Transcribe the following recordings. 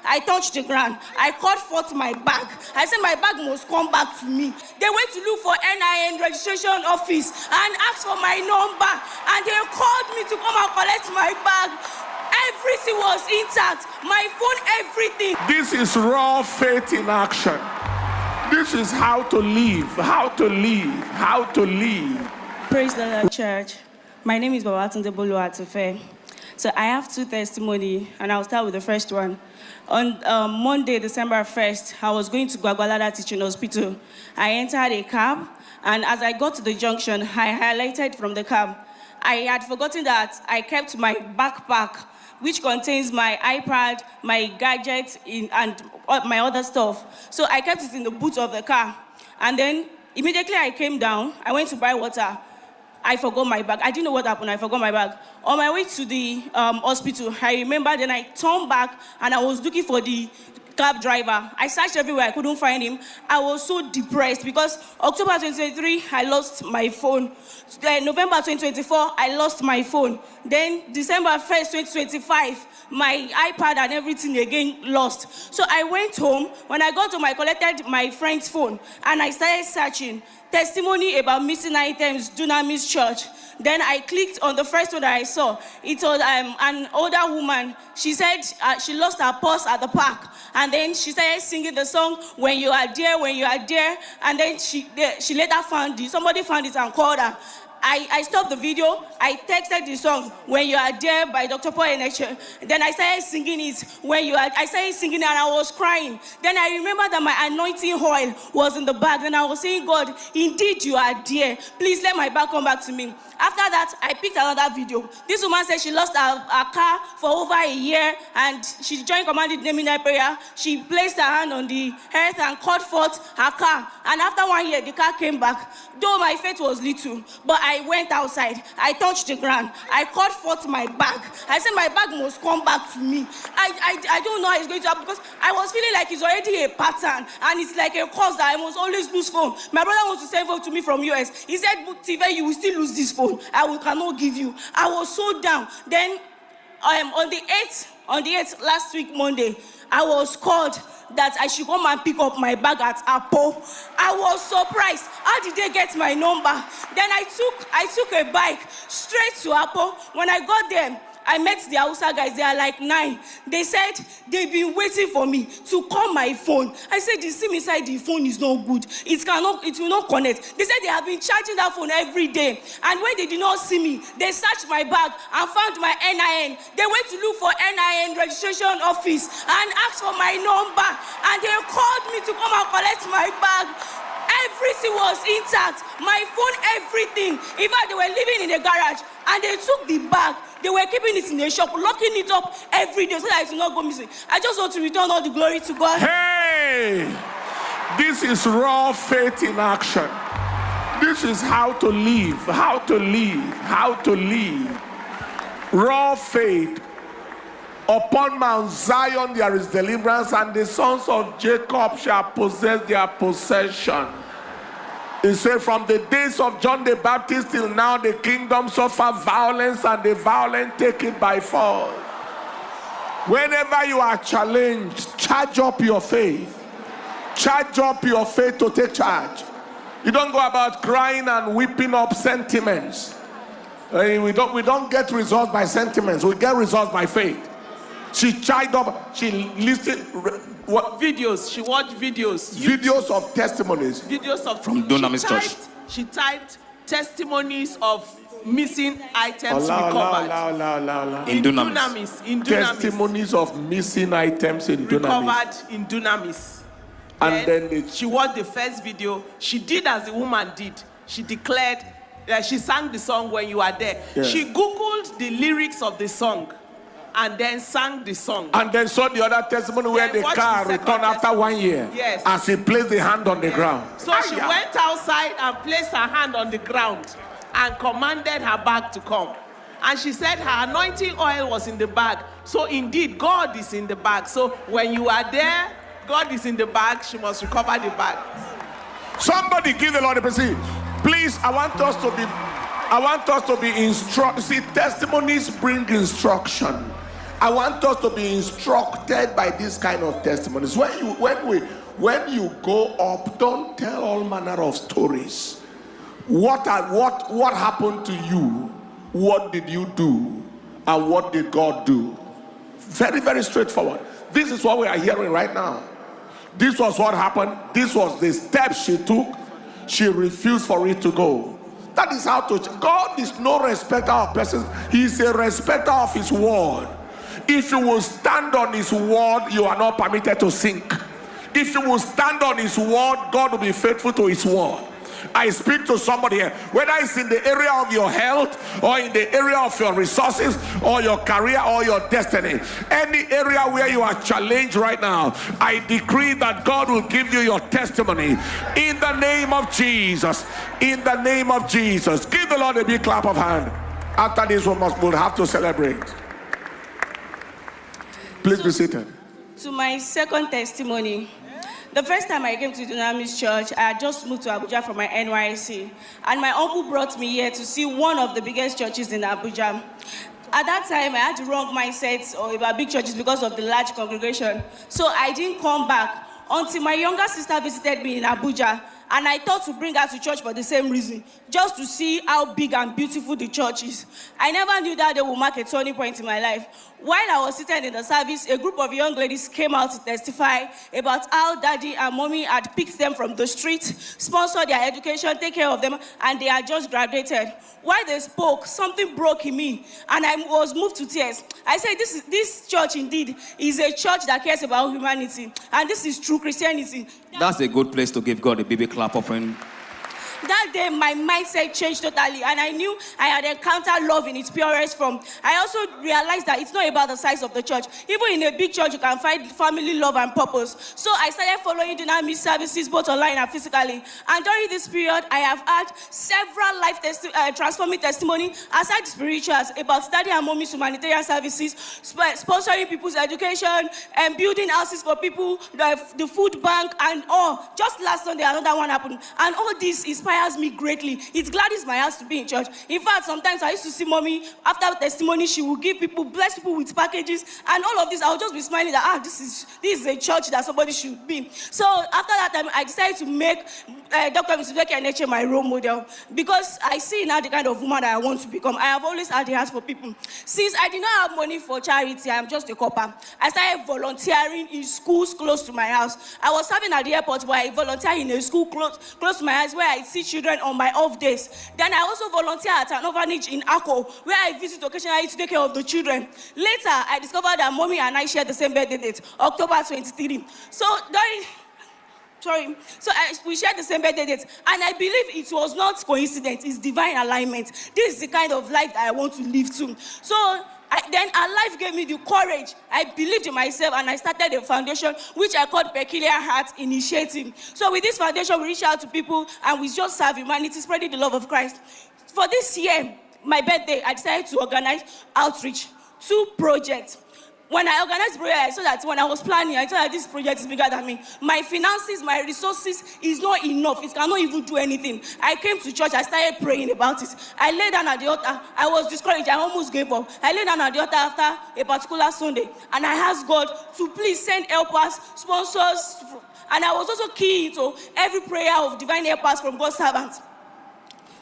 I touched the ground. I called forth my bag. I said my bag must come back to me. They went to look for NIN registration office and asked for my number. And they called me to come and collect my bag. Everything was intact. My phone, everything. This is raw faith in action. This is how to live, how to live, how to live. Praise the Lord, church. My name is Babatunde Bolu Atufe. So I have two testimonies, and I'll start with the first one. On Monday, December 1st, I was going to Gwagwalada Teaching Hospital. I entered a cab, and as I got to the junction, I highlighted from the cab. I had forgotten that I kept my backpack, which contains my iPad, my gadgets, and my other stuff. So I kept it in the boot of the car. And then immediately I came down, I went to buy water. I forgot my bag. I didn't know what happened. I forgot my bag. On my way to the hospital, I remember then I turned back and I was looking for the cab driver. I searched everywhere. I couldn't find him. I was so depressed because October 2023, I lost my phone. November 2024, I lost my phone. Then December 1st, 2025, my iPad and everything again lost. So I went home. When I got home, I collected my friend's phone and I started searching. Testimony about missing items, Dunamis Church. Then I clicked on the first one that I saw. It was an older woman. She said she lost her purse at the park. And then she started singing the song, When You Are There, When You Are There. And then she later found it. Somebody found it and called her. I stopped the video. I texted the song, When You Are There by Dr. Paul Eneche. Then I started singing it. I started singing it and I was crying. Then I remember that my anointing oil was in the bag. Then I was saying, God, indeed you are there. Please let my bag come back to me. After that, I picked another video. This woman said she lost her car for over a year and she joined commanded naming prayer. She placed her hand on the earth and called forth her car. And after 1 year, the car came back. Though my faith was little, but I went outside. I touched the ground. I called forth my bag. I said my bag must come back to me. I don't know how it's going to happen because I was feeling like it's already a pattern and it's like a cause that I must always lose phone. My brother wants to send phone to me from US. He said, Tive, you will still lose this phone. Cannot give you. I was so down. Then on the 8th last week, Monday, I was called that I should come and pick up my bag at Apple. I was surprised. How did they get my number? Then I took a bike straight to Apple. When I got there, I met the Hausa guys. They are like 9. They said they've been waiting for me to call my phone. I said the SIM inside the phone is not good. It will not connect. They said they have been charging that phone every day. And when they did not see me, they searched my bag and found my NIN. They went to look for NIN registration office and asked for my number. And they called me to come and collect my bag. Everything was intact. My phone, everything. In fact, they were living in the garage and they took the bag. They were keeping it in the shop, locking it up every day so that it will not go missing. I just want to return all the glory to God. Hey! This is raw faith in action. This is how to live, how to live, how to live. Raw faith. Upon Mount Zion there is deliverance, and the sons of Jacob shall possess their possession. He said, from the days of John the Baptist till now, the kingdom suffer violence, and the violent take it by force. Whenever you are challenged, charge up your faith. Charge up your faith to take charge. You don't go about crying and whipping up sentiments. We don't get results by sentiments. We get results by faith. She charged up. She listened. What? Videos. She watched videos. Videos of testimonies. Videos of from Dunamis Church. She typed testimonies of missing items recovered. In Dunamis. In Dunamis. Testimonies of missing items in Dunamis. Recovered in Dunamis. And then she watched the first video. She did as the woman did. She declared that she sang the song When You Are There. Yeah. She Googled the lyrics of the song and then sang the song. And then saw the other testimony where the car returned after 1 year. Yes. As she placed the hand on the ground. So she went outside and placed her hand on the ground and commanded her bag to come. And she said her anointing oil was in the bag. So indeed, God is in the bag. So when you are there, God is in the bag. She must recover the bag. Somebody give the Lord a praise. Please, I want us to be instructed. See, testimonies bring instruction. I want us to be instructed by this kind of testimonies. When you go up, don't tell all manner of stories. What happened to you? What did you do? And what did God do? Very, very straightforward. This is what we are hearing right now. This was what happened. This was the step she took. She refused for it to go. That is how to. God is no respecter of persons. He is a respecter of his word. If you will stand on his word, you are not permitted to sink. If you will stand on his word, God will be faithful to his word. I speak to somebody here, whether it's in the area of your health or in the area of your resources or your career or your destiny, any area where you are challenged right now, I decree that God will give you your testimony in the name of Jesus. In the name of Jesus. Give the Lord a big clap of hand. After this, we'll have to celebrate. Please be seated. To my second testimony. The first time I came to Dunamis Church, I had just moved to Abuja from my NYC. And my uncle brought me here to see one of the biggest churches in Abuja. At that time, I had the wrong mindset about big churches because of the large congregation. So I didn't come back until my younger sister visited me in Abuja. And I thought to bring her to church for the same reason, just to see how big and beautiful the church is. I never knew that they would mark a turning point in my life. While I was seated in the service, a group of young ladies came out to testify about how daddy and mommy had picked them from the street, sponsored their education, take care of them, and they had just graduated. While they spoke, something broke in me, and I was moved to tears. I said, this church indeed is a church that cares about humanity, and this is true Christianity. That's a good place to give God a baby clap offering. That day, my mindset changed totally, and I knew I had encountered love in its purest form. I also realized that it's not about the size of the church. Even in a big church, you can find family love and purpose. So I started following Dunamis services, both online and physically. And during this period, I have had several life transforming testimony aside spirituals about daddy and mommy's humanitarian services, sponsoring people's education, and building houses for people, the food bank, and all. Just last Sunday, another one happened. And all this inspires me greatly. It gladdens my heart to be in church. In fact, sometimes I used to see mommy, after testimony, she would give people, bless people with packages, and all of this, I would just be smiling that, this is a church that somebody should be. So after that time, I decided to make Dr. Mrs. Becky my role model, because I see now the kind of woman that I want to become. I have always had the heart for people. Since I did not have money for charity, I'm just a copper. I started volunteering in schools close to my house. I was serving at the airport, but I volunteered in a school close to my house where I see children on my off days. Then I also volunteer at an orphanage in Akko, where I visit occasionally to take care of the children. Later, I discovered that mommy and I share the same birthday date, October 23. We shared the same birthday date, and I believe it was not coincidence, it's divine alignment. This is the kind of life that I want to live to. So then our life gave me the courage. I believed in myself, and I started a foundation which I called Peculiar Heart Initiative. So with this foundation, we reach out to people and we just serve humanity, spreading the love of Christ. For this year, my birthday, I decided to organize outreach, 2 projects. When I organized the project, I saw that when I was planning, I saw that this project is bigger than me. My finances, my resources is not enough. It cannot even do anything. I came to church, I started praying about it. I lay down at the altar. I was discouraged. I almost gave up. I lay down at the altar after a particular Sunday, and I asked God to please send helpers, sponsors, and I was also key into every prayer of divine helpers from God's servants.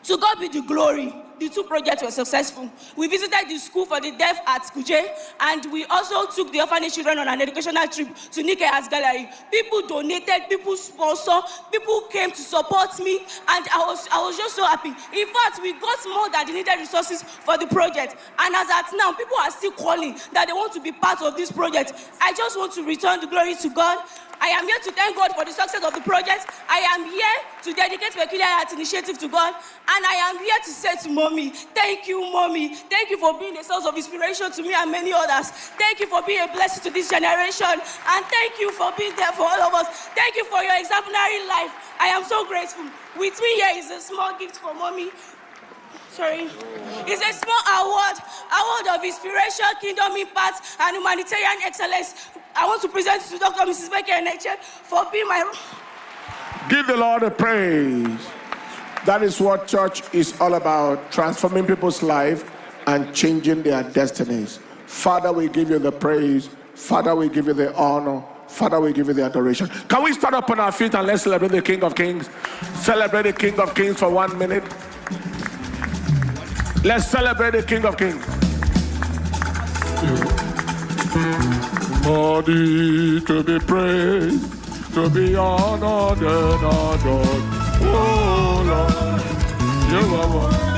To God be the glory. The 2 projects were successful. We visited the school for the deaf at Kuje, and we also took the orphanage children on an educational trip to Nike Arts Gallery. People donated, people sponsored, people came to support me, and I was just so happy. In fact, we got more than the needed resources for the project. And as at now, people are still calling that they want to be part of this project. I just want to return the glory to God. I am here to thank God for the success of the project. I am here to dedicate Peculiar Heart Initiative to God. And I am here to say to Mommy, thank you, Mommy. Thank you for being a source of inspiration to me and many others. Thank you for being a blessing to this generation. And thank you for being there for all of us. Thank you for your exemplary life. I am so grateful. With me here is a small gift for Mommy. It's a small award of inspiration, kingdom impact, and humanitarian excellence. I want to present to Dr. Mrs. Becky for being my... Give the Lord a praise. That is what church is all about, transforming people's life and changing their destinies. Father, we give you the praise. Father, we give you the honor. Father, we give you the adoration. Can we stand up on our feet and let's celebrate the King of Kings? Celebrate the King of Kings for 1 minute. Let's celebrate the King of Kings. Worthy to be praised, to be honored and adored. Oh Lord, you are one.